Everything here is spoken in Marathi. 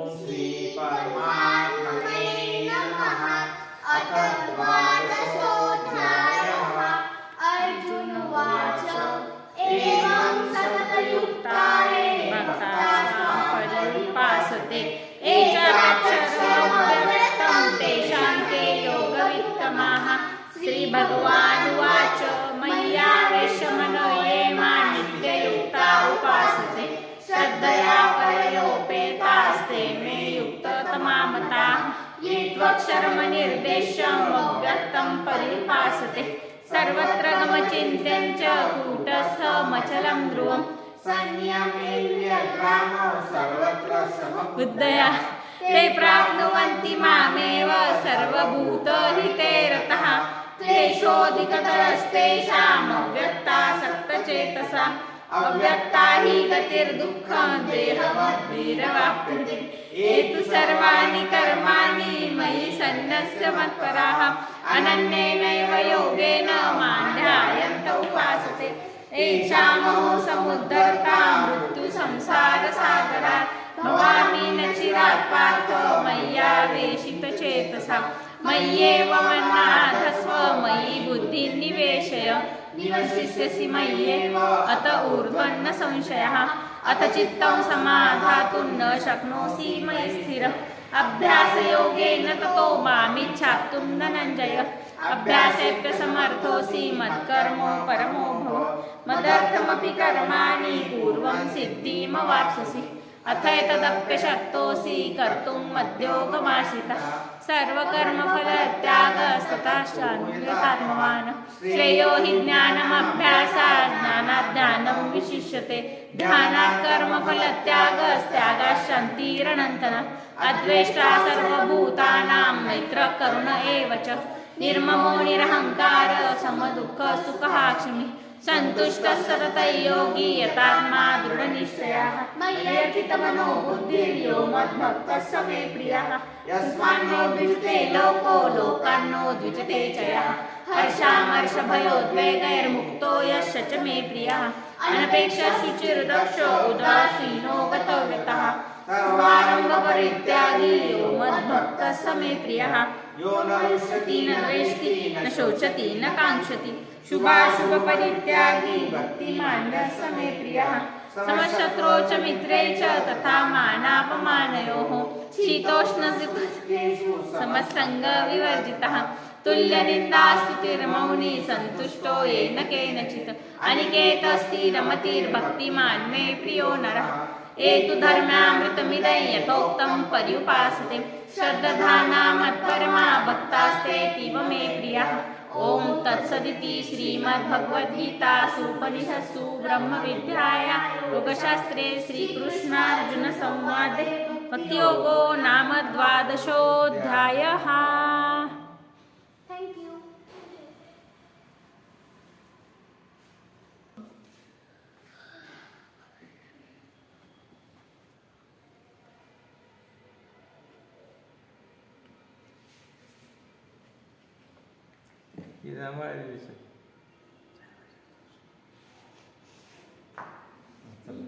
श्री परमात्मने नमः। अथ द्वादशोऽध्यायः। अर्जुन उवाच एवं सततयुक्ताये भक्तास्त्वां पर्युपासते ये चाक्षरमव्यक्तं तेषां के योगवित्तमाः। श्रीभगवानुवाच मय्यावेशमनो ये मां नित्ययुक्ता उपासते श्रद्धया परयोपेतास्ते मे युक्ततमा मताः। ये त्वक्षरमनिर्देश्यम् अव्यक्तं पर्युपासते सर्वत्र गमचिन्त्यं च कूटस्थमचलं ध्रुवम् संयमेन्द्रियग्रामो सर्वत्र समबुद्धयः ते प्राप्नुवन्ति मामेव सर्वभूतहिते रतः। क्लेशोऽधिकतरस्तेषाम् अव्यक्तासक्तचेतसाम् अव्यक्ता हि गतिर्दुःखं देहवद्भिरवाप्यते। ये तु सर्वाणि कर्माणि मयि सन्न्यस्य मत्पराः अनन्येनैव योगेन मां ध्यायन्त उपासते तेषामहो समुद्धर्ता मृत्युसंसारसागरात् भवामि न चिरात् पार्थ मय्यावेशितचेतसाम्। मय्येव मन्नाधस्व मयि बुद्धिं निवेशय निवसिष्यसि मय्येव अत ऊर्ध्वं न संशयः। अथ चित्तं समाधातुं न शक्नोषि मयि स्थिरः अभ्यासयोगेन ततो मामिच्छाप्तुं धनञ्जय। अभ्यासेऽप्यसमर्थोऽसि मत्कर्मो परमो भव मदर्थमपि कर्माणि पूर्वं सिद्धिमवाप्स्यसि। अथैतदप्यशक्तोऽसि कर्तुं मद्योगमाश्रितः सर्वकर्मफलत्यागस्ततश्चान्वितात्मवान्। श्रेयो हि ज्ञानमभ्यासात् ज्ञानात् ध्यानं विशिष्यते ध्यानात् कर्मफलत्यागस्त्यागात् अद्वेष्टा सर्वभूतानां मैत्रः करुण एव च निर्ममो निरहङ्कार समदुःखसुखः क्षमी सन्तुष्टः सततं योगी यतात्मा दृढनिश्चयः। मय्यर्पितमनो बुद्धिर्यो मद्भक्तः स मे प्रियः यस्मान्नो द्विजते लोको लोकान्नो द्विजते च यः। हर्षामर्षभयोद्वेगैर्मुक्तो यश्च च मे प्रियः अनपेक्षः शुचिर्दक्षो उदासीनो गतव्यतः सर्वारम्भपरित्यागी यो मद्भक्तः स मे प्रियः। यो न रुष्यति न द्वेष्टि न शोचति न काङ्क्षति शुभाशुभपरित्यागी भक्तिमान् स मे प्रियः। समशत्रौ च मित्रे च तथा मानापमानयोः शीतोष्णसुखेषु समसङ्गविवर्जितः तुल्यनिन्दास्तुतिर्मौनी सन्तुष्टो येन केनचित् अनिकेतस्थिरमतिर्भक्तिमान् मे प्रियो नरः। ये तु धर्म्यामृतमिदं यथोक्तं पर्युपासते श्रद्धाना मत्परमा भक्तास्तेऽतीव मे प्रियः। ॐ तत्सदिति श्रीमद्भगवद्गीतासु उपनिषत्सु ब्रह्मविद्यायां योगशास्त्रे श्रीकृष्णार्जुनसंवादे भक्तियोगो नाम द्वादशोऽध्यायः। ये हमारे विषय चलो